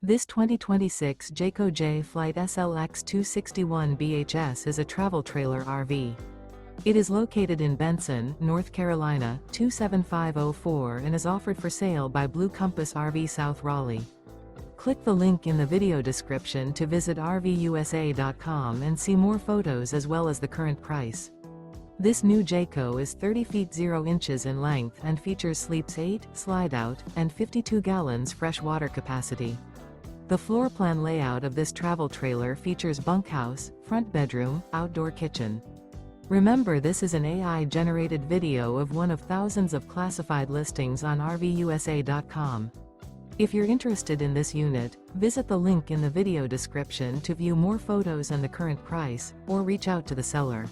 This 2026 Jayco Jay Flight SLX 261 BHS is a travel trailer RV. It is located in Benson, North Carolina, 27504 and is offered for sale by Blue Compass RV South Raleigh. Click the link in the video description to visit RVUSA.com and see more photos as well as the current price. This new Jayco is 30 feet 0 inches in length and features sleeps 8, Slideout, and 52 gallons fresh water capacity. The floor plan layout of this travel trailer features bunkhouse, front bedroom, outdoor kitchen. Remember, this is an AI-generated video of one of thousands of classified listings on RVUSA.com. If you're interested in this unit, visit the link in the video description to view more photos and the current price, or reach out to the seller.